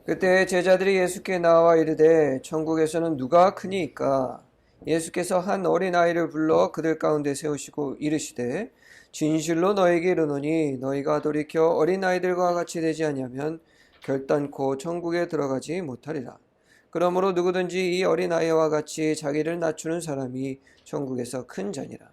그때 제자들이 예수께 나와 이르되 천국에서는 누가 크니이까? 예수께서 한 어린아이를 불러 그들 가운데 세우시고 이르시되 진실로 너에게 이르노니 너희가 돌이켜 어린아이들과 같이 되지 아니하면 결단코 천국에 들어가지 못하리라. 그러므로 누구든지 이 어린아이와 같이 자기를 낮추는 사람이 천국에서 큰 자니라.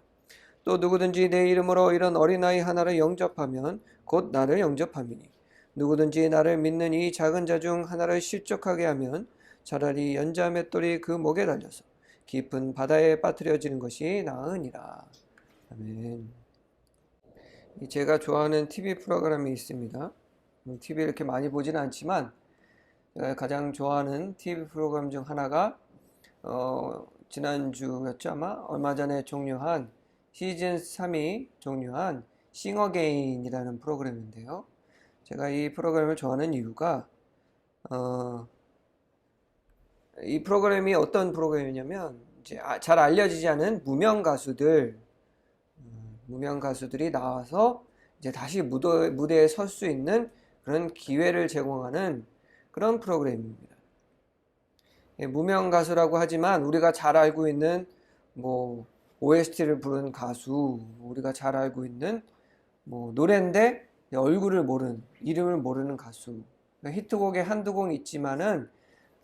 또 누구든지 내 이름으로 이런 어린아이 하나를 영접하면 곧 나를 영접함이니 누구든지 나를 믿는 이 작은 자 중 하나를 실족하게 하면 차라리 연자 맷돌이 그 목에 달려서 깊은 바다에 빠뜨려지는 것이 나으니라. 아멘. 제가 좋아하는 TV 프로그램이 있습니다. TV 이렇게 많이 보지는 않지만 제가 가장 좋아하는 TV 프로그램 중 하나가 지난주였죠 아마? 얼마 전에 종료한 시즌 3이 종료한 싱어게인이라는 프로그램인데요. 제가 이 프로그램을 좋아하는 이유가 이 프로그램이 어떤 프로그램이냐면 이제 잘 알려지지 않은 무명 가수들이 나와서 이제 다시 무대에 설 수 있는 그런 기회를 제공하는 그런 프로그램입니다. 무명 가수라고 하지만 우리가 잘 알고 있는 뭐 OST를 부른 가수, 우리가 잘 알고 있는 뭐 노래인데 얼굴을 모르는, 이름을 모르는 가수. 히트곡에 한두 곡 있지만은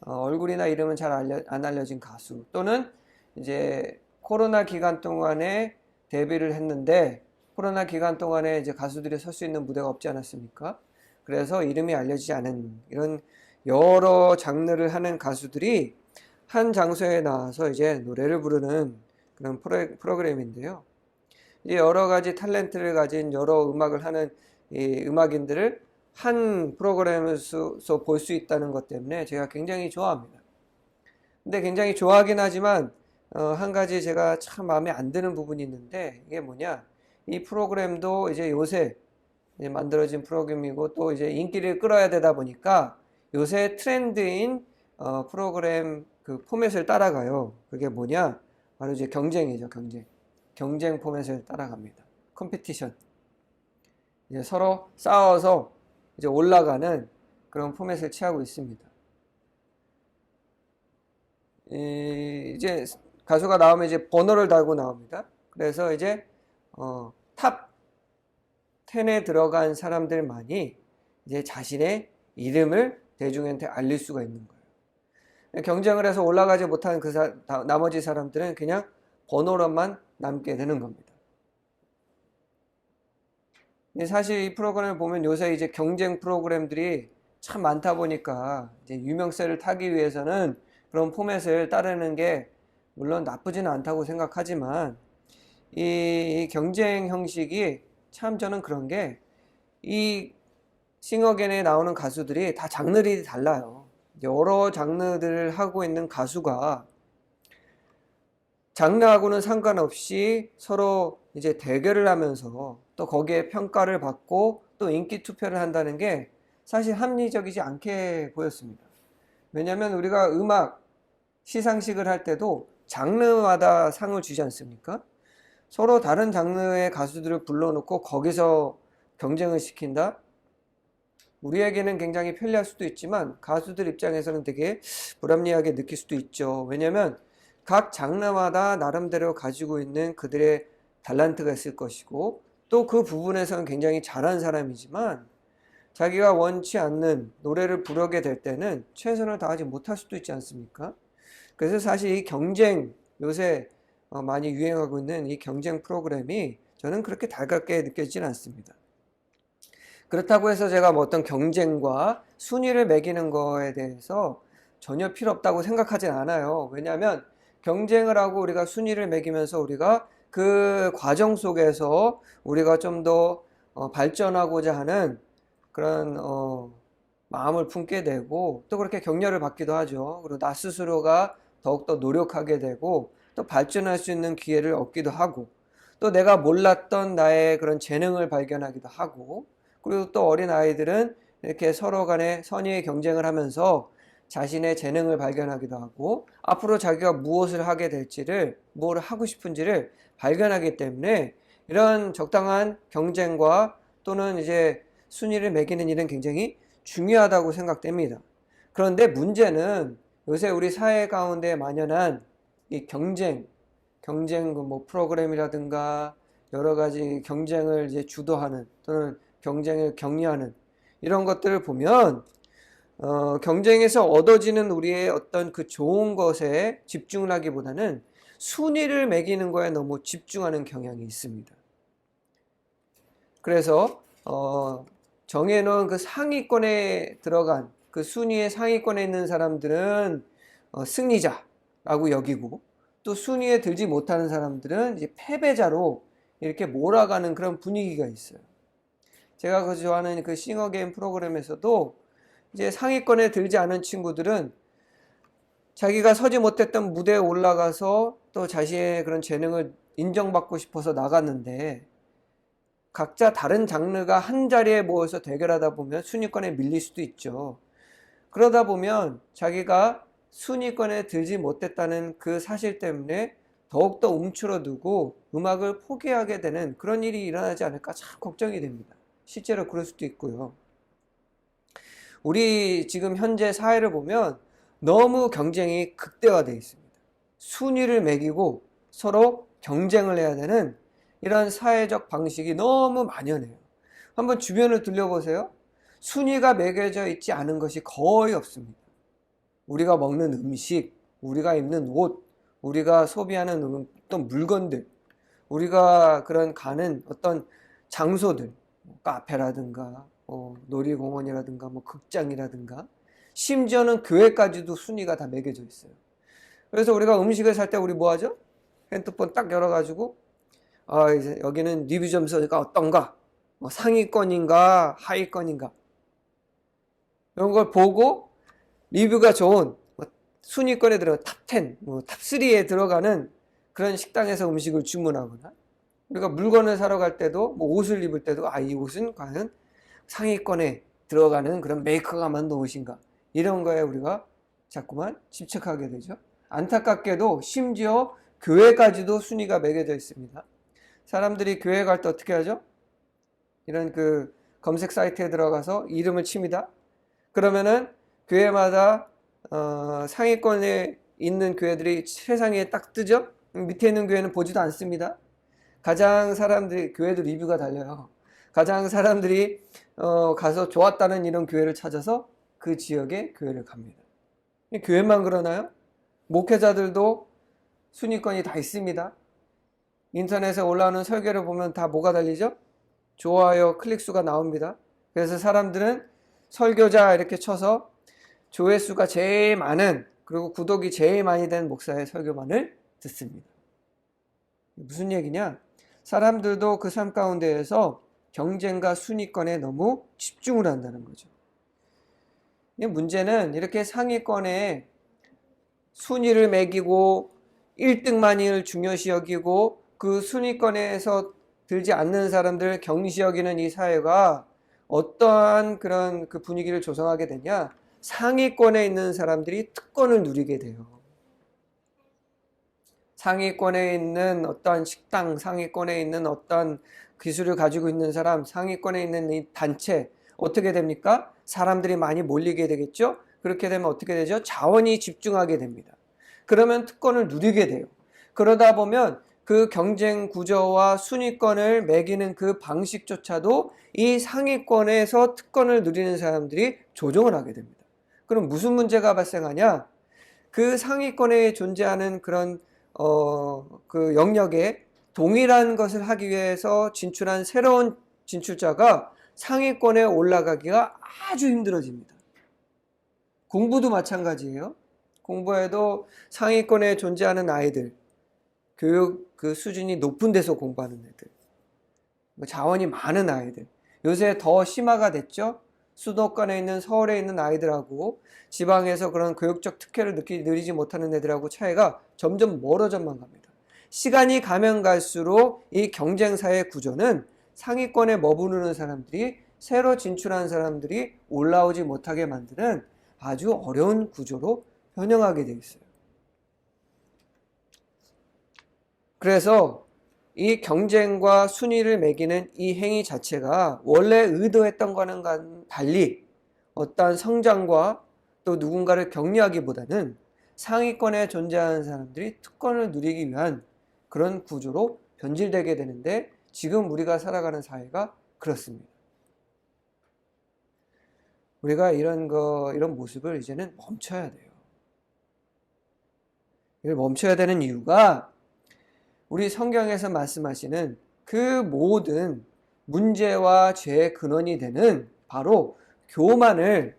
얼굴이나 이름은 잘 안 알려진 가수. 또는 이제 코로나 기간 동안에 데뷔를 했는데 코로나 기간 동안에 이제 가수들이 설 수 있는 무대가 없지 않았습니까? 그래서 이름이 알려지지 않은 이런 여러 장르를 하는 가수들이 한 장소에 나와서 이제 노래를 부르는 그런 프로그램인데요. 여러 가지 탤런트를 가진 여러 음악을 하는 이 음악인들을 한 프로그램에서 볼 수 있다는 것 때문에 제가 굉장히 좋아합니다. 근데 굉장히 좋아하긴 하지만 한 가지 제가 참 마음에 안 드는 부분이 있는데 이게 뭐냐? 이 프로그램도 이제 요새 이제 만들어진 프로그램이고 또 이제 인기를 끌어야 되다 보니까 요새 트렌드인 프로그램 그 포맷을 따라가요. 그게 뭐냐? 바로 이제 경쟁이죠, 경쟁. 경쟁 포맷을 따라갑니다. 컴피티션. 이제 서로 싸워서 이제 올라가는 그런 포맷을 취하고 있습니다. 이제 가수가 나오면 이제 번호를 달고 나옵니다. 그래서 이제 탑 10에 들어간 사람들만이 이제 자신의 이름을 대중한테 알릴 수가 있는 거예요. 경쟁을 해서 올라가지 못한 나머지 사람들은 그냥 번호로만 남게 되는 겁니다. 사실 이 프로그램을 보면 요새 이제 경쟁 프로그램들이 참 많다 보니까 이제 유명세를 타기 위해서는 그런 포맷을 따르는 게 물론 나쁘지는 않다고 생각하지만 이 경쟁 형식이 참 저는 그런 게 이 싱어게인에 나오는 가수들이 다 장르들이 달라요. 여러 장르들을 하고 있는 가수가 장르하고는 상관없이 서로 이제 대결을 하면서 또 거기에 평가를 받고 또 인기 투표를 한다는 게 사실 합리적이지 않게 보였습니다. 왜냐하면 우리가 음악 시상식을 할 때도 장르마다 상을 주지 않습니까? 서로 다른 장르의 가수들을 불러놓고 거기서 경쟁을 시킨다? 우리에게는 굉장히 편리할 수도 있지만 가수들 입장에서는 되게 불합리하게 느낄 수도 있죠. 왜냐하면 각 장르마다 나름대로 가지고 있는 그들의 탤런트가 있을 것이고 또 그 부분에서는 굉장히 잘한 사람이지만 자기가 원치 않는 노래를 부르게 될 때는 최선을 다하지 못할 수도 있지 않습니까? 그래서 사실 이 경쟁, 요새 많이 유행하고 있는 이 경쟁 프로그램이 저는 그렇게 달갑게 느껴지진 않습니다. 그렇다고 해서 제가 뭐 어떤 경쟁과 순위를 매기는 거에 대해서 전혀 필요 없다고 생각하진 않아요. 왜냐하면 경쟁을 하고 우리가 순위를 매기면서 우리가 그 과정 속에서 우리가 좀 더 발전하고자 하는 그런 마음을 품게 되고 또 그렇게 격려를 받기도 하죠. 그리고 나 스스로가 더욱더 노력하게 되고 또 발전할 수 있는 기회를 얻기도 하고 또 내가 몰랐던 나의 그런 재능을 발견하기도 하고 그리고 또 어린 아이들은 이렇게 서로 간에 선의의 경쟁을 하면서 자신의 재능을 발견하기도 하고 앞으로 자기가 무엇을 하게 될지를 뭘 하고 싶은지를 발견하기 때문에 이런 적당한 경쟁과 또는 이제 순위를 매기는 일은 굉장히 중요하다고 생각됩니다. 그런데 문제는 요새 우리 사회 가운데 만연한 이 경쟁 뭐 프로그램이라든가 여러 가지 경쟁을 이제 주도하는 또는 경쟁을 격려하는 이런 것들을 보면 경쟁에서 얻어지는 우리의 어떤 그 좋은 것에 집중을 하기보다는 순위를 매기는 거에 너무 집중하는 경향이 있습니다. 그래서 정해놓은 그 상위권에 들어간 그 순위의 상위권에 있는 사람들은 승리자라고 여기고, 또 순위에 들지 못하는 사람들은 이제 패배자로 이렇게 몰아가는 그런 분위기가 있어요. 제가 그 좋아하는 그 싱어게임 프로그램에서도 이제 상위권에 들지 않은 친구들은 자기가 서지 못했던 무대에 올라가서 또 자신의 그런 재능을 인정받고 싶어서 나갔는데, 각자 다른 장르가 한 자리에 모여서 대결하다 보면 순위권에 밀릴 수도 있죠. 그러다 보면 자기가 순위권에 들지 못했다는 그 사실 때문에 더욱더 움츠러들고 음악을 포기하게 되는 그런 일이 일어나지 않을까 참 걱정이 됩니다. 실제로 그럴 수도 있고요. 우리 지금 현재 사회를 보면 너무 경쟁이 극대화되어 있습니다. 순위를 매기고 서로 경쟁을 해야 되는 이런 사회적 방식이 너무 만연해요. 한번 주변을 둘러보세요. 순위가 매겨져 있지 않은 것이 거의 없습니다. 우리가 먹는 음식, 우리가 입는 옷, 우리가 소비하는 어떤 물건들, 우리가 그런 가는 어떤 장소들, 카페라든가 놀이공원이라든가 극장이라든가, 심지어는 교회까지도 순위가 다 매겨져 있어요. 그래서 우리가 음식을 살 때 우리 뭐 하죠? 핸드폰 딱 열어가지고 이제 여기는 리뷰 점수가 어떤가? 상위권인가 하위권인가? 이런 걸 보고 리뷰가 좋은 순위권에 들어가 탑 10, 탑 3에 들어가는 그런 식당에서 음식을 주문하거나, 우리가 물건을 사러 갈 때도 옷을 입을 때도 이 옷은 과연 상위권에 들어가는 그런 메이커가 만든 옷인가, 이런 거에 우리가 자꾸만 집착하게 되죠. 안타깝게도 심지어 교회까지도 순위가 매겨져 있습니다. 사람들이 교회 갈 때 어떻게 하죠? 이런 그 검색 사이트에 들어가서 이름을 칩니다. 그러면은 교회마다 상위권에 있는 교회들이 세상에 딱 뜨죠? 밑에 있는 교회는 보지도 않습니다. 가장 사람들이, 교회도 리뷰가 달려요. 가장 사람들이 가서 좋았다는 이런 교회를 찾아서 그 지역에 교회를 갑니다. 교회만 그러나요? 목회자들도 순위권이 다 있습니다. 인터넷에 올라오는 설교를 보면 다 뭐가 달리죠? 좋아요, 클릭수가 나옵니다. 그래서 사람들은 설교자 이렇게 쳐서 조회수가 제일 많은, 그리고 구독이 제일 많이 된 목사의 설교만을 듣습니다. 무슨 얘기냐? 사람들도 그 삶 가운데에서 경쟁과 순위권에 너무 집중을 한다는 거죠. 문제는 이렇게 상위권에 순위를 매기고 1등만을 중요시 여기고 그 순위권에서 들지 않는 사람들을 경시 여기는 이 사회가 어떠한 그런 그 분위기를 조성하게 되냐? 상위권에 있는 사람들이 특권을 누리게 돼요. 상위권에 있는 어떤 식당, 상위권에 있는 어떤 기술을 가지고 있는 사람, 상위권에 있는 이 단체, 어떻게 됩니까? 사람들이 많이 몰리게 되겠죠? 그렇게 되면 어떻게 되죠? 자원이 집중하게 됩니다. 그러면 특권을 누리게 돼요. 그러다 보면 그 경쟁 구조와 순위권을 매기는 그 방식조차도 이 상위권에서 특권을 누리는 사람들이 조종을 하게 됩니다. 그럼 무슨 문제가 발생하냐? 그 상위권에 존재하는 그런 그 영역에 동일한 것을 하기 위해서 진출한 새로운 진출자가 상위권에 올라가기가 아주 힘들어집니다. 공부도 마찬가지예요. 공부에도 상위권에 존재하는 아이들, 교육 그 수준이 높은 데서 공부하는 애들, 자원이 많은 아이들, 요새 더 심화가 됐죠. 수도권에 있는, 서울에 있는 아이들하고 지방에서 그런 교육적 특혜를 누리지 못하는 애들하고 차이가 점점 멀어져만 갑니다. 시간이 가면 갈수록 이 경쟁사의 구조는 상위권에 머무르는 사람들이, 새로 진출한 사람들이 올라오지 못하게 만드는 아주 어려운 구조로 변형하게 되어 있어요. 그래서 이 경쟁과 순위를 매기는 이 행위 자체가 원래 의도했던 거는 달리 어떠한 성장과 또 누군가를 격려하기보다는 상위권에 존재하는 사람들이 특권을 누리기 위한 그런 구조로 변질되게 되는데, 지금 우리가 살아가는 사회가 그렇습니다. 우리가 이런 모습을 이제는 멈춰야 돼요. 이걸 멈춰야 되는 이유가 우리 성경에서 말씀하시는 그 모든 문제와 죄의 근원이 되는 바로 교만을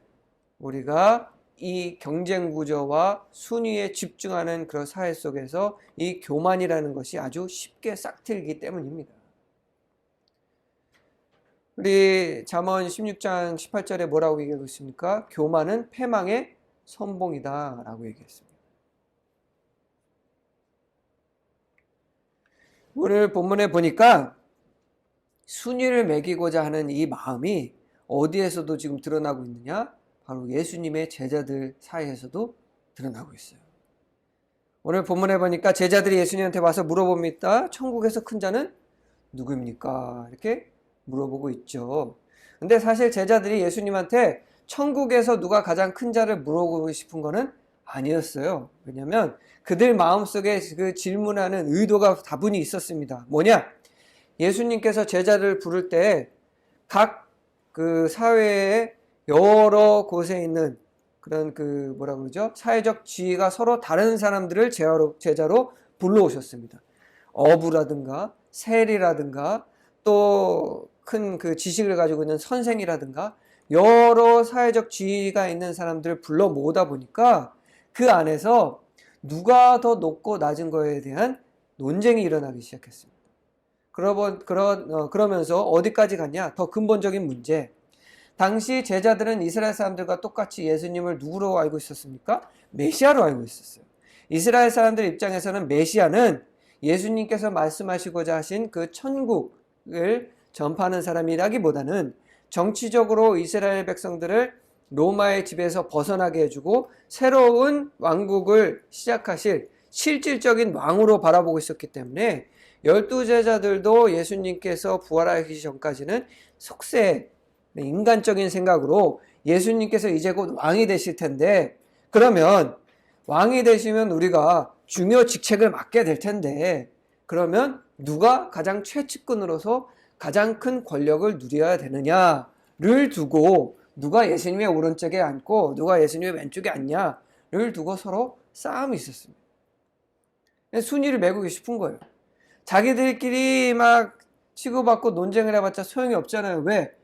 우리가 이 경쟁 구조와 순위에 집중하는 그런 사회 속에서 이 교만이라는 것이 아주 쉽게 싹트이기 때문입니다. 우리 잠언 16장 18절에 뭐라고 얘기하고 있습니까? 교만은 패망의 선봉이다 라고 얘기했습니다. 오늘 본문에 보니까 순위를 매기고자 하는 이 마음이 어디에서도 지금 드러나고 있느냐? 바로 예수님의 제자들 사이에서도 드러나고 있어요. 오늘 본문에 보니까 제자들이 예수님한테 와서 물어봅니다. 천국에서 큰 자는 누구입니까? 이렇게 물어보고 있죠. 근데 사실 제자들이 예수님한테 천국에서 누가 가장 큰 자를 물어보고 싶은 거는 아니었어요. 왜냐하면 그들 마음속에 그 질문하는 의도가 다분히 있었습니다. 뭐냐? 예수님께서 제자를 부를 때 각 그 사회의 여러 곳에 있는 그런 그 뭐라고 그러죠? 사회적 지위가 서로 다른 사람들을 제자로 불러오셨습니다. 어부라든가 세리라든가 또 큰 그 지식을 가지고 있는 선생이라든가 여러 사회적 지위가 있는 사람들을 불러 모으다 보니까 그 안에서 누가 더 높고 낮은 거에 대한 논쟁이 일어나기 시작했습니다. 그러면서 어디까지 갔냐? 더 근본적인 문제. 당시 제자들은 이스라엘 사람들과 똑같이 예수님을 누구로 알고 있었습니까? 메시아로 알고 있었어요. 이스라엘 사람들 입장에서는 메시아는 예수님께서 말씀하시고자 하신 그 천국을 전파하는 사람이라기보다는 정치적으로 이스라엘 백성들을 로마의 지배에서 벗어나게 해주고 새로운 왕국을 시작하실 실질적인 왕으로 바라보고 있었기 때문에 12제자들도 예수님께서 부활하기 전까지는 속세, 인간적인 생각으로 예수님께서 이제 곧 왕이 되실 텐데, 그러면 왕이 되시면 우리가 중요 직책을 맡게 될 텐데, 그러면 누가 가장 최측근으로서 가장 큰 권력을 누려야 되느냐를 두고, 누가 예수님의 오른쪽에 앉고 누가 예수님의 왼쪽에 앉냐를 두고 서로 싸움이 있었습니다. 순위를 매기고 싶은 거예요. 자기들끼리 막 치고받고 논쟁을 해봤자 소용이 없잖아요. 왜?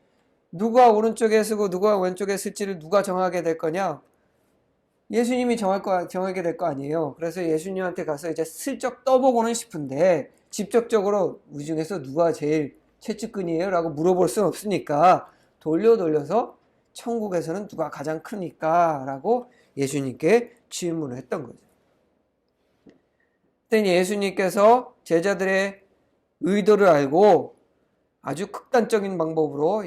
누가 오른쪽에 쓰고 누가 왼쪽에 쓸지를 누가 정하게 될 거냐? 예수님이 정하게 될 거 아니에요. 그래서 예수님한테 가서 이제 슬쩍 떠보고는 싶은데, 직접적으로 우리 중에서 누가 제일 최측근이에요? 라고 물어볼 수는 없으니까 돌려서 천국에서는 누가 가장 크니까? 라고 예수님께 질문을 했던 거죠. 그랬더니 예수님께서 제자들의 의도를 알고 아주 극단적인 방법으로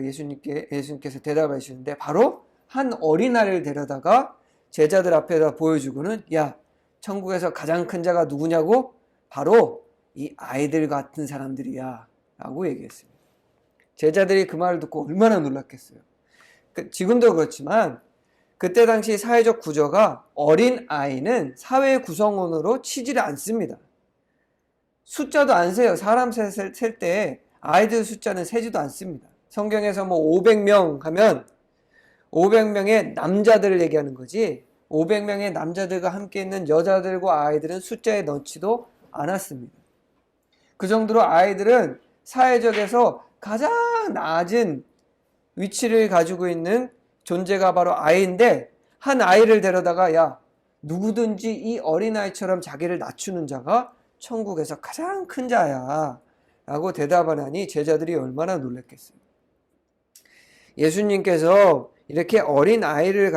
예수님께서 대답해 주시는데, 바로 한 어린아이를 데려다가 제자들 앞에다 보여주고는, 야, 천국에서 가장 큰 자가 누구냐고? 바로 이 아이들 같은 사람들이야 라고 얘기했습니다. 제자들이 그 말을 듣고 얼마나 놀랐겠어요. 지금도 그렇지만 그때 당시 사회적 구조가 어린 아이는 사회 구성원으로 치지를 않습니다. 숫자도 안 세요. 사람 셀 때 아이들 숫자는 세지도 않습니다. 성경에서 뭐 500명 하면 500명의 남자들을 얘기하는 거지, 500명의 남자들과 함께 있는 여자들과 아이들은 숫자에 넣지도 않았습니다. 그 정도로 아이들은 사회적에서 가장 낮은 위치를 가지고 있는 존재가 바로 아이인데, 한 아이를 데려다가 야, 누구든지 이 어린아이처럼 자기를 낮추는 자가 천국에서 가장 큰 자야 라고 대답하니 제자들이 얼마나 놀랐겠어요. 예수님께서 이렇게 어린아이를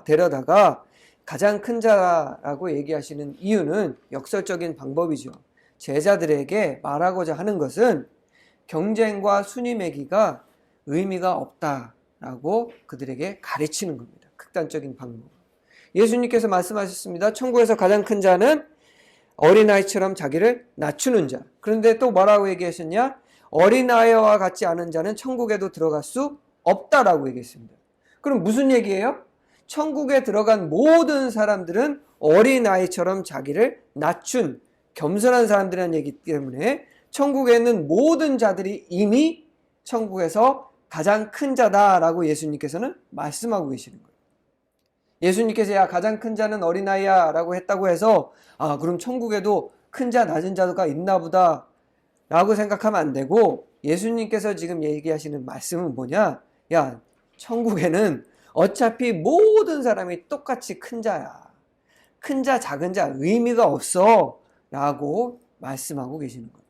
데려다가 가장 큰 자라고 얘기하시는 이유는 역설적인 방법이죠. 제자들에게 말하고자 하는 것은 경쟁과 순위 매기가 의미가 없다라고 그들에게 가르치는 겁니다. 극단적인 방법. 예수님께서 말씀하셨습니다. 천국에서 가장 큰 자는 어린아이처럼 자기를 낮추는 자. 그런데 또 뭐라고 얘기하셨냐? 어린아이와 같지 않은 자는 천국에도 들어갈 수 없다라고 얘기했습니다. 그럼 무슨 얘기예요? 천국에 들어간 모든 사람들은 어린아이처럼 자기를 낮춘 겸손한 사람들이라는 얘기 때문에 천국에 있는 모든 자들이 이미 천국에서 가장 큰 자다라고 예수님께서는 말씀하고 계시는 거예요. 예수님께서 야 가장 큰 자는 어린아이야 라고 했다고 해서 아 그럼 천국에도 큰 자 낮은 자가 있나 보다 라고 생각하면 안 되고, 예수님께서 지금 얘기하시는 말씀은 뭐냐? 야 천국에는 어차피 모든 사람이 똑같이 큰 자야. 큰 자 작은 자 의미가 없어 라고 말씀하고 계시는 거예요.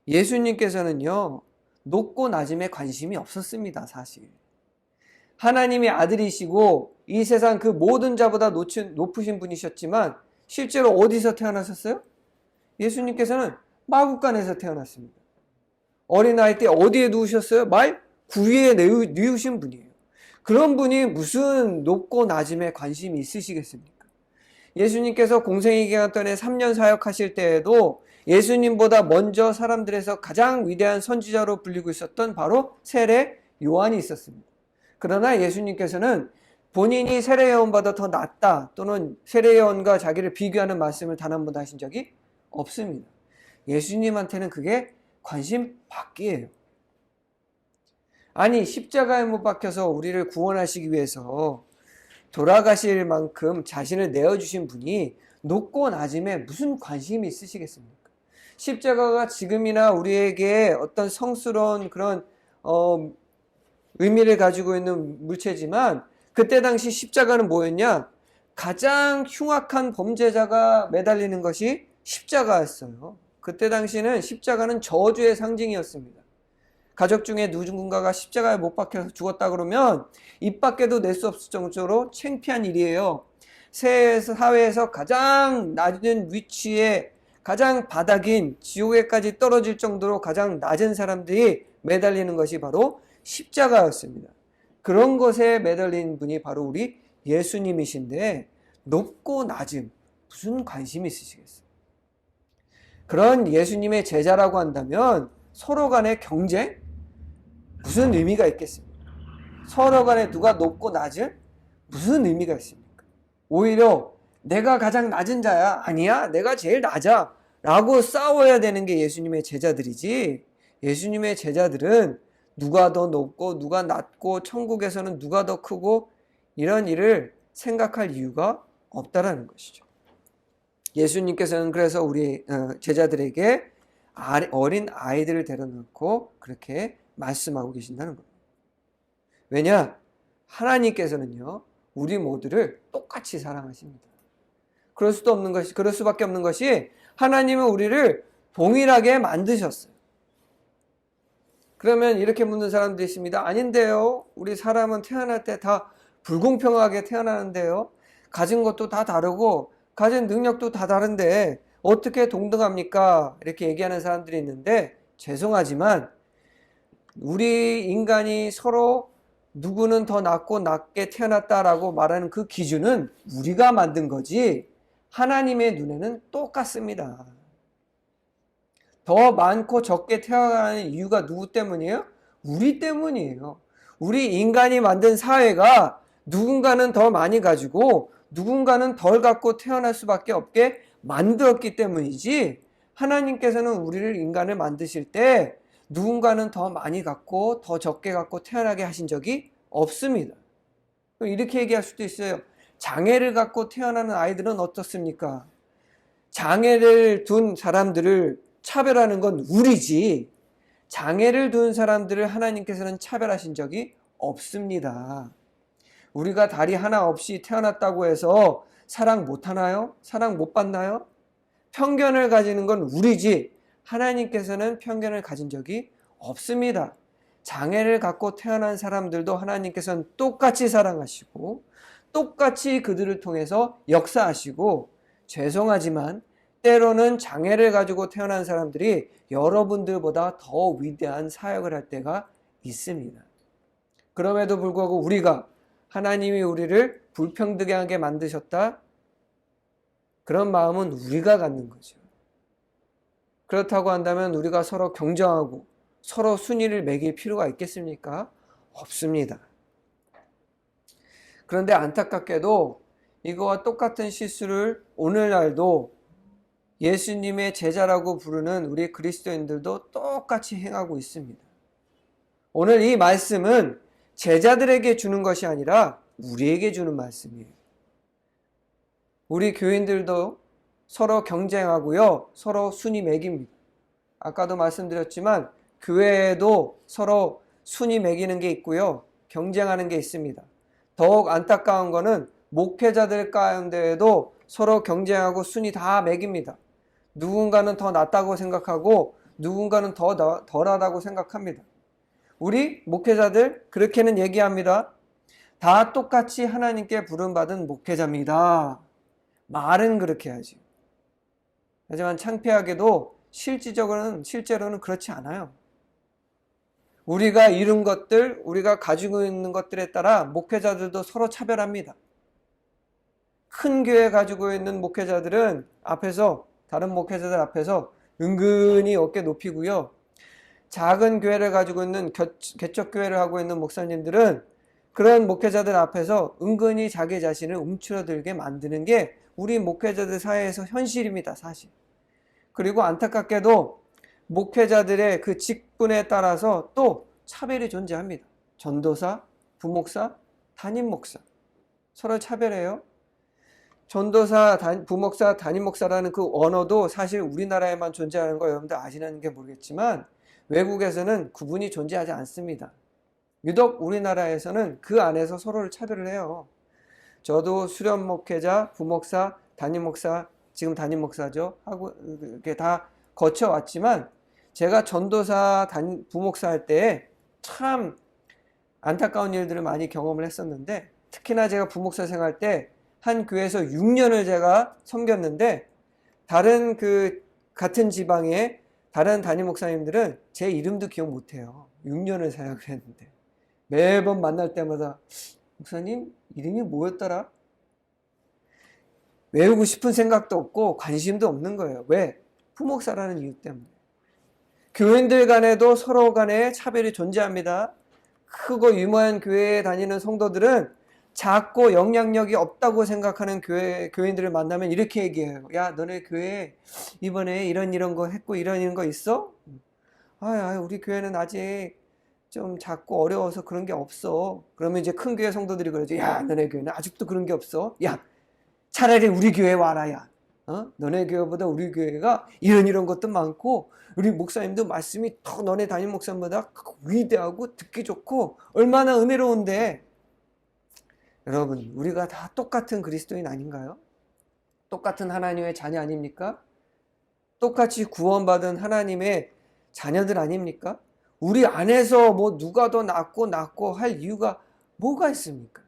예수님께서는요 높고 낮음에 관심이 없었습니다. 사실 하나님의 아들이시고 이 세상 그 모든 자보다 높으신 분이셨지만 실제로 어디서 태어나셨어요? 예수님께서는 마구간에서 태어났습니다. 어린아이 때 어디에 누우셨어요? 말 구위에 누우신 분이에요. 그런 분이 무슨 높고 낮음에 관심이 있으시겠습니까? 예수님께서 공생의 기간 동안에 3년 사역하실 때에도 예수님보다 먼저 사람들에서 가장 위대한 선지자로 불리고 있었던 바로 세례 요한이 있었습니다. 그러나 예수님께서는 본인이 세례 요한보다 더 낫다 또는 세례 요한과 자기를 비교하는 말씀을 단 한 번도 하신 적이 없습니다. 예수님한테는 그게 관심 밖이에요. 아니 십자가에 못 박혀서 우리를 구원하시기 위해서 돌아가실 만큼 자신을 내어주신 분이 높고 낮음에 무슨 관심이 있으시겠습니까? 십자가가 지금이나 우리에게 어떤 성스러운 그런 의미를 가지고 있는 물체지만 그때 당시 십자가는 뭐였냐? 가장 흉악한 범죄자가 매달리는 것이 십자가였어요. 그때 당시는 십자가는 저주의 상징이었습니다. 가족 중에 누군가가 십자가에 못 박혀서 죽었다 그러면 입 밖에도 낼 수 없을 정도로 창피한 일이에요. 사회에서 가장 낮은 위치에 가장 바닥인 지옥에까지 떨어질 정도로 가장 낮은 사람들이 매달리는 것이 바로 십자가였습니다. 그런 것에 매달린 분이 바로 우리 예수님이신데 높고 낮음 무슨 관심이 있으시겠어요? 그런 예수님의 제자라고 한다면 서로 간의 경쟁? 무슨 의미가 있겠습니까? 서로 간에 누가 높고 낮은? 무슨 의미가 있습니까? 오히려 내가 가장 낮은 자야. 아니야 내가 제일 낮아 라고 싸워야 되는 게 예수님의 제자들이지, 예수님의 제자들은 누가 더 높고 누가 낮고 천국에서는 누가 더 크고 이런 일을 생각할 이유가 없다라는 것이죠. 예수님께서는 그래서 우리 제자들에게 어린 아이들을 데려놓고 그렇게 말씀하고 계신다는 겁니다. 왜냐? 하나님께서는요 우리 모두를 똑같이 사랑하십니다. 그럴 수밖에 없는 것이 하나님은 우리를 동일하게 만드셨어요. 그러면 이렇게 묻는 사람도 있습니다. 아닌데요. 우리 사람은 태어날 때 다 불공평하게 태어나는데요. 가진 것도 다 다르고 가진 능력도 다 다른데 어떻게 동등합니까? 이렇게 얘기하는 사람들이 있는데 죄송하지만 우리 인간이 서로 누구는 더 낫고 낮게 태어났다라고 말하는 그 기준은 우리가 만든 거지 하나님의 눈에는 똑같습니다. 더 많고 적게 태어나는 이유가 누구 때문이에요? 우리 때문이에요. 우리 인간이 만든 사회가 누군가는 더 많이 가지고 누군가는 덜 갖고 태어날 수밖에 없게 만들었기 때문이지, 하나님께서는 우리를 인간을 만드실 때 누군가는 더 많이 갖고 더 적게 갖고 태어나게 하신 적이 없습니다. 이렇게 얘기할 수도 있어요. 장애를 갖고 태어나는 아이들은 어떻습니까? 장애를 둔 사람들을 차별하는 건 우리지 장애를 둔 사람들을 하나님께서는 차별하신 적이 없습니다. 우리가 다리 하나 없이 태어났다고 해서 사랑 못 하나요? 사랑 못 받나요? 편견을 가지는 건 우리지 하나님께서는 편견을 가진 적이 없습니다. 장애를 갖고 태어난 사람들도 하나님께서는 똑같이 사랑하시고 똑같이 그들을 통해서 역사하시고, 죄송하지만 때로는 장애를 가지고 태어난 사람들이 여러분들보다 더 위대한 사역을 할 때가 있습니다. 그럼에도 불구하고 우리가 하나님이 우리를 불평등하게 만드셨다? 그런 마음은 우리가 갖는 거죠. 그렇다고 한다면 우리가 서로 경쟁하고 서로 순위를 매길 필요가 있겠습니까? 없습니다. 그런데 안타깝게도 이거와 똑같은 실수를 오늘날도 예수님의 제자라고 부르는 우리 그리스도인들도 똑같이 행하고 있습니다. 오늘 이 말씀은 제자들에게 주는 것이 아니라 우리에게 주는 말씀이에요. 우리 교인들도 서로 경쟁하고요, 서로 순위 매깁니다. 아까도 말씀드렸지만 교회에도 서로 순위 매기는 게 있고요, 경쟁하는 게 있습니다. 더욱 안타까운 거는 목회자들 가운데에도 서로 경쟁하고 순위 다 매깁니다. 누군가는 더 낫다고 생각하고 누군가는 더 덜하다고 생각합니다. 우리 목회자들 그렇게는 얘기합니다. 다 똑같이 하나님께 부름받은 목회자입니다. 말은 그렇게 하죠. 하지만 창피하게도 실제로는 그렇지 않아요. 우리가 이룬 것들, 우리가 가지고 있는 것들에 따라 목회자들도 서로 차별합니다. 큰 교회 가지고 있는 목회자들은 다른 목회자들 앞에서 은근히 어깨 높이고요. 작은 교회를 가지고 있는 개척교회를 하고 있는 목사님들은 그런 목회자들 앞에서 은근히 자기 자신을 움츠러들게 만드는 게 우리 목회자들 사이에서 현실입니다, 사실. 그리고 안타깝게도 목회자들의 그 직분에 따라서 또 차별이 존재합니다. 전도사, 부목사, 담임목사. 서로 차별해요. 전도사, 부목사, 담임목사라는 그 언어도 사실 우리나라에만 존재하는 거 여러분들 아시는게 모르겠지만 외국에서는 구분이 존재하지 않습니다. 유독 우리나라에서는 그 안에서 서로를 차별을 해요. 저도 수련 목회자, 부목사, 담임목사, 지금 담임목사죠. 하고 이렇게 다 거쳐왔지만 제가 전도사, 부목사 할 때 참 안타까운 일들을 많이 경험을 했었는데 특히나 제가 부목사 생활 때 한 교회에서 6년을 제가 섬겼는데 다른 같은 지방의 다른 담임 목사님들은 제 이름도 기억 못해요. 6년을 사역을 했는데 매번 만날 때마다 목사님 이름이 뭐였더라? 외우고 싶은 생각도 없고 관심도 없는 거예요. 왜? 부목사라는 이유 때문에. 교인들 간에도 서로 간에 차별이 존재합니다. 크고 유명한 교회에 다니는 성도들은 작고 영향력이 없다고 생각하는 교인들을 만나면 이렇게 얘기해요. 야, 너네 교회 이번에 이런 거 했고 이런 거 있어? 우리 교회는 아직 좀 작고 어려워서 그런 게 없어. 그러면 이제 큰 교회 성도들이 그러죠. 야, 너네 교회는 아직도 그런 게 없어? 야, 차라리 우리 교회 와라, 야. 너네 교회보다 우리 교회가 이런 것도 많고 우리 목사님도 말씀이 더 너네 담임 목사님보다 위대하고 듣기 좋고 얼마나 은혜로운데. 여러분, 우리가 다 똑같은 그리스도인 아닌가요? 똑같은 하나님의 자녀 아닙니까? 똑같이 구원받은 하나님의 자녀들 아닙니까? 우리 안에서 뭐 누가 더 낫고 할 이유가 뭐가 있습니까?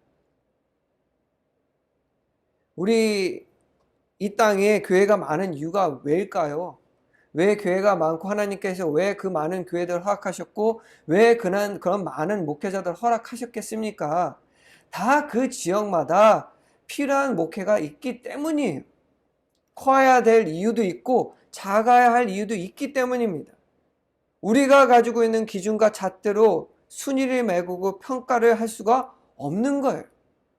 우리 이 땅에 교회가 많은 이유가 왜일까요? 왜 교회가 많고 하나님께서 왜 그 많은 교회들을 허락하셨고 왜 그런 많은 목회자들을 허락하셨겠습니까? 다 그 지역마다 필요한 목회가 있기 때문이에요. 커야 될 이유도 있고 작아야 할 이유도 있기 때문입니다. 우리가 가지고 있는 기준과 잣대로 순위를 매기고 평가를 할 수가 없는 거예요.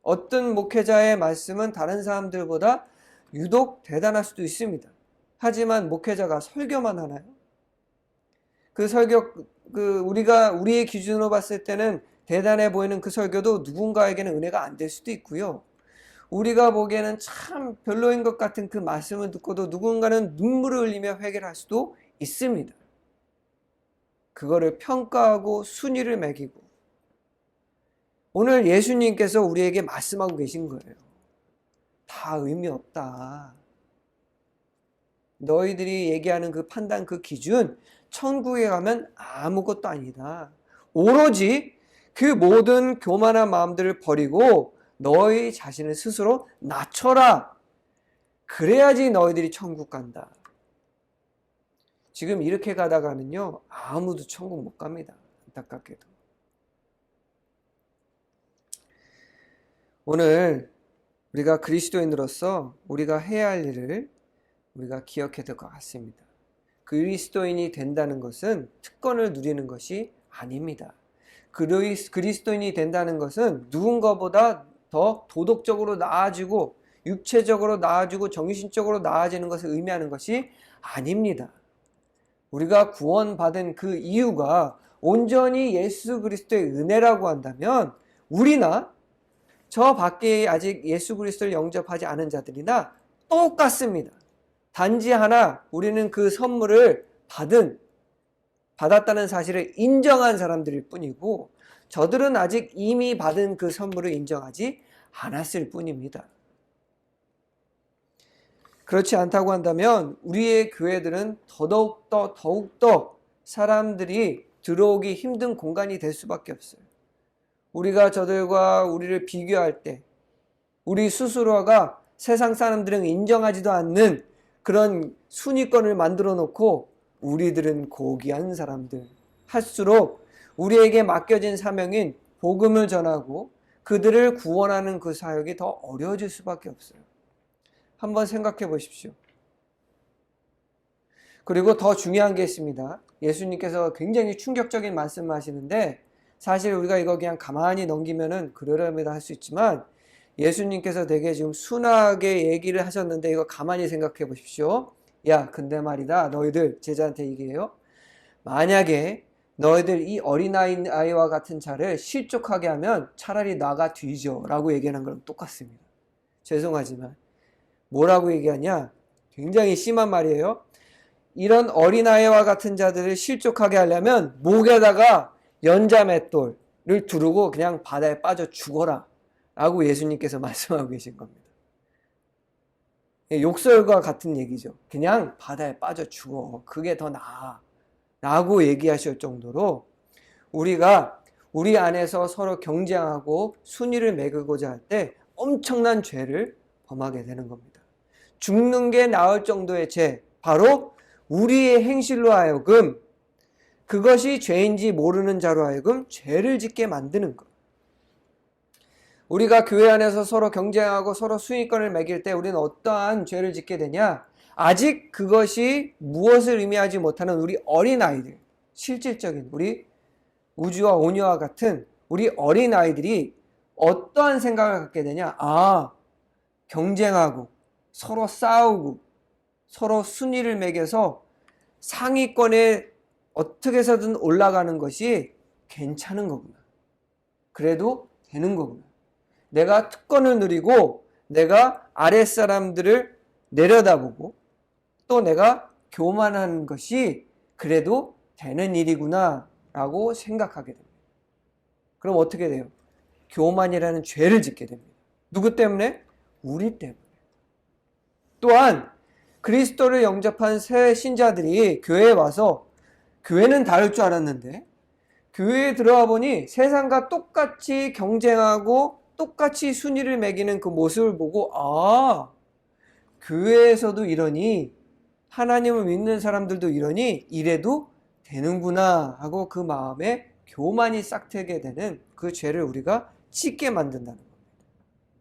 어떤 목회자의 말씀은 다른 사람들보다 유독 대단할 수도 있습니다. 하지만 목회자가 설교만 하나요? 우리의 기준으로 봤을 때는 대단해 보이는 그 설교도 누군가에게는 은혜가 안 될 수도 있고요. 우리가 보기에는 참 별로인 것 같은 그 말씀을 듣고도 누군가는 눈물을 흘리며 회개를 할 수도 있습니다. 그거를 평가하고 순위를 매기고 오늘 예수님께서 우리에게 말씀하고 계신 거예요. 다 의미 없다. 너희들이 얘기하는 그 판단, 그 기준, 천국에 가면 아무것도 아니다. 오로지 그 모든 교만한 마음들을 버리고 너희 자신을 스스로 낮춰라. 그래야지 너희들이 천국 간다. 지금 이렇게 가다가는요, 아무도 천국 못 갑니다. 안타깝게도. 오늘 우리가 그리스도인으로서 우리가 해야 할 일을 우리가 기억해야 될 것 같습니다. 그리스도인이 된다는 것은 특권을 누리는 것이 아닙니다. 그리스도인이 된다는 것은 누군가보다 더 도덕적으로 나아지고 육체적으로 나아지고 정신적으로 나아지는 것을 의미하는 것이 아닙니다. 우리가 구원받은 그 이유가 온전히 예수 그리스도의 은혜라고 한다면 우리나 저 밖에 아직 예수 그리스도를 영접하지 않은 자들이나 똑같습니다. 단지 하나 우리는 그 선물을 받았다는 사실을 인정한 사람들일 뿐이고 저들은 아직 이미 받은 그 선물을 인정하지 않았을 뿐입니다. 그렇지 않다고 한다면 우리의 교회들은 더욱더 사람들이 들어오기 힘든 공간이 될 수밖에 없어요. 우리가 저들과 우리를 비교할 때 우리 스스로가 세상 사람들은 인정하지도 않는 그런 순위권을 만들어 놓고 우리들은 고귀한 사람들 할수록 우리에게 맡겨진 사명인 복음을 전하고 그들을 구원하는 그 사역이 더 어려워질 수밖에 없어요. 한번 생각해 보십시오. 그리고 더 중요한 게 있습니다. 예수님께서 굉장히 충격적인 말씀을 하시는데 사실 우리가 이거 그냥 가만히 넘기면은 그러려니다 할 수 있지만 예수님께서 되게 지금 순하게 얘기를 하셨는데 이거 가만히 생각해 보십시오. 야, 근데 너희들 제자한테 얘기해요. 만약에 너희들 이 어린아이와 같은 자를 실족하게 하면 차라리 나가 뒤져 라고 얘기하는 거랑 똑같습니다. 죄송하지만 뭐라고 얘기하냐? 굉장히 심한 말이에요. 이런 어린아이와 같은 자들을 실족하게 하려면 목에다가 연자맷돌을 두르고 그냥 바다에 빠져 죽어라 라고 예수님께서 말씀하고 계신 겁니다. 욕설과 같은 얘기죠. 그냥 바다에 빠져 죽어. 그게 더 나아 라고 얘기하실 정도로 우리가 우리 안에서 서로 경쟁하고 순위를 매기고자 할 때 엄청난 죄를 범하게 되는 겁니다. 죽는 게 나을 정도의 죄, 바로 우리의 행실로 하여금 그것이 죄인지 모르는 자로 하여금 죄를 짓게 만드는 것. 우리가 교회 안에서 서로 경쟁하고 서로 순위권을 매길 때 우리는 어떠한 죄를 짓게 되냐? 아직 그것이 무엇을 의미하지 못하는 우리 어린아이들, 실질적인 우리 우주와 오녀와 같은 우리 어린아이들이 어떠한 생각을 갖게 되냐? 경쟁하고 서로 싸우고 서로 순위를 매겨서 상위권에 어떻게 해서든 올라가는 것이 괜찮은 거구나. 그래도 되는 거구나. 내가 특권을 누리고 내가 아랫사람들을 내려다보고 또 내가 교만하는 것이 그래도 되는 일이구나 라고 생각하게 됩니다. 그럼 어떻게 돼요? 교만이라는 죄를 짓게 됩니다. 누구 때문에? 우리 때문에. 또한 그리스도를 영접한 새 신자들이 교회에 와서 교회는 다를 줄 알았는데 교회에 들어와 보니 세상과 똑같이 경쟁하고 똑같이 순위를 매기는 그 모습을 보고 교회에서도 이러니 하나님을 믿는 사람들도 이러니 이래도 되는구나 하고 그 마음에 교만이 싹트게 되는 그 죄를 우리가 짓게 만든다는 겁니다.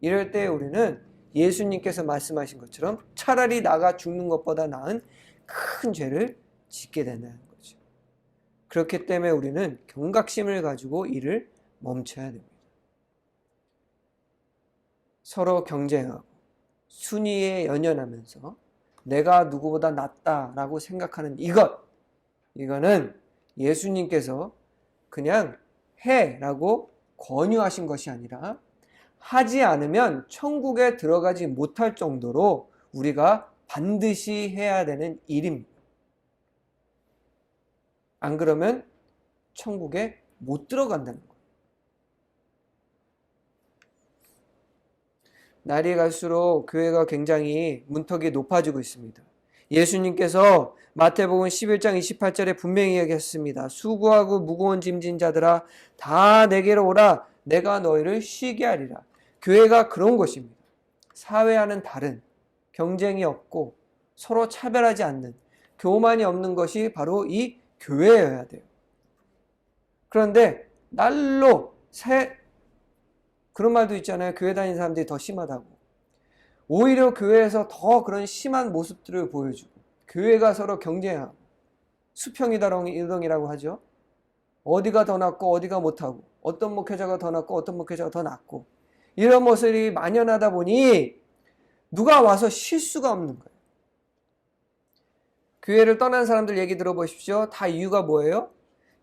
이럴 때 우리는 예수님께서 말씀하신 것처럼 차라리 나가 죽는 것보다 나은 큰 죄를 짓게 된다는 거죠. 그렇기 때문에 우리는 경각심을 가지고 이를 멈춰야 됩니다. 서로 경쟁하고 순위에 연연하면서 내가 누구보다 낫다라고 생각하는 이거는 예수님께서 그냥 해라고 권유하신 것이 아니라 하지 않으면 천국에 들어가지 못할 정도로 우리가 반드시 해야 되는 일입니다. 안 그러면 천국에 못 들어간다는 거예요. 날이 갈수록 교회가 굉장히 문턱이 높아지고 있습니다. 예수님께서 마태복음 11장 28절에 분명히 얘기했습니다. 수고하고 무거운 짐진 자들아 다 내게로 오라 내가 너희를 쉬게 하리라. 교회가 그런 것입니다. 사회와는 다른 경쟁이 없고 서로 차별하지 않는 교만이 없는 것이 바로 이 교회여야 돼요. 그런데 날로 그런 말도 있잖아요. 교회 다니는 사람들이 더 심하다고. 오히려 교회에서 더 그런 심한 모습들을 보여주고 교회가 서로 경쟁하고 수평이동이라고 하죠. 어디가 더 낫고 어디가 못하고 어떤 목회자가 더 낫고 어떤 목회자가 더 낫고 이런 모습이 만연하다 보니 누가 와서 쉴 수가 없는 거예요. 교회를 떠난 사람들 얘기 들어보십시오. 다 이유가 뭐예요?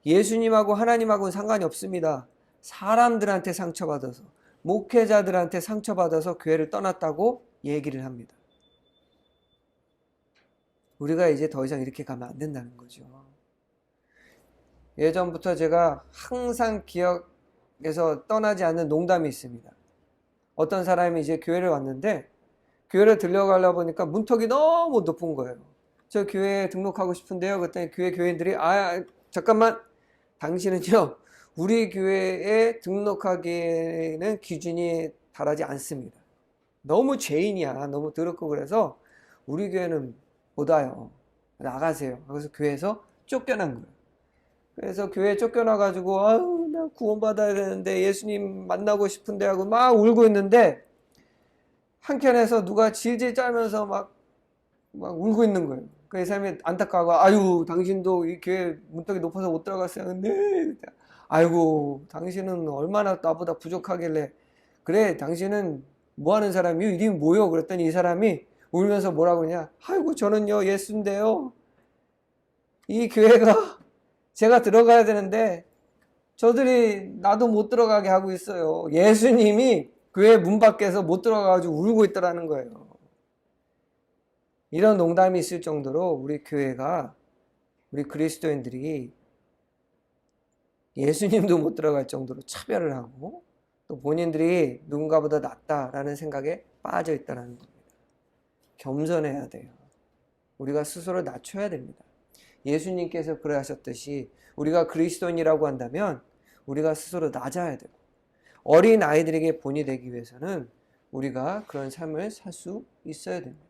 예수님하고 하나님하고는 상관이 없습니다. 사람들한테 상처받아서 목회자들한테 상처받아서 교회를 떠났다고 얘기를 합니다. 우리가 이제 더 이상 이렇게 가면 안 된다는 거죠. 예전부터 제가 항상 기억에서 떠나지 않는 농담이 있습니다. 어떤 사람이 이제 교회를 왔는데 교회를 들려가려 보니까 문턱이 너무 높은 거예요. 저 교회에 등록하고 싶은데요. 그랬더니 교인들이 잠깐만, 당신은요 우리 교회에 등록하기에는 기준이 달하지 않습니다. 너무 죄인이야. 너무 더럽고 그래서 우리 교회는 못 와요. 나가세요. 그래서 교회에서 쫓겨난 거예요. 그래서 교회에 쫓겨나가지고 아유 나 구원받아야 되는데 예수님 만나고 싶은데 하고 막 울고 있는데 한켠에서 누가 질질 짜면서 막 울고 있는 거예요. 그 사람이 안타까워. 아유 당신도 이 교회 문턱이 높아서 못 들어갔어요. 근데 아이고 당신은 얼마나 나보다 부족하길래 그래 당신은 뭐 하는 사람이요? 이름이 뭐요? 그랬더니 이 사람이 울면서 뭐라고 그러냐. 아이고 저는요 예수인데요 이 교회가 제가 들어가야 되는데 저들이 나도 못 들어가게 하고 있어요. 예수님이 교회 문 밖에서 못 들어가가지고 울고 있더라는 거예요. 이런 농담이 있을 정도로 우리 교회가, 우리 그리스도인들이 예수님도 못 들어갈 정도로 차별을 하고 또 본인들이 누군가보다 낫다라는 생각에 빠져 있다는 겁니다. 겸손해야 돼요. 우리가 스스로 낮춰야 됩니다. 예수님께서 그러하셨듯이 우리가 그리스도인이라고 한다면 우리가 스스로 낮아야 되고 어린 아이들에게 본이 되기 위해서는 우리가 그런 삶을 살 수 있어야 됩니다.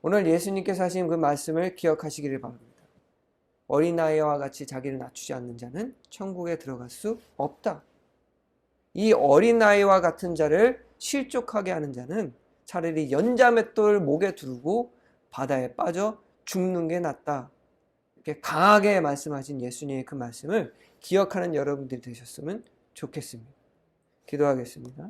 오늘 예수님께서 하신 그 말씀을 기억하시기를 바랍니다. 어린아이와 같이 자기를 낮추지 않는 자는 천국에 들어갈 수 없다. 이 어린아이와 같은 자를 실족하게 하는 자는 차라리 연자맷돌을 목에 두르고 바다에 빠져 죽는 게 낫다. 이렇게 강하게 말씀하신 예수님의 그 말씀을 기억하는 여러분들이 되셨으면 좋겠습니다. 기도하겠습니다.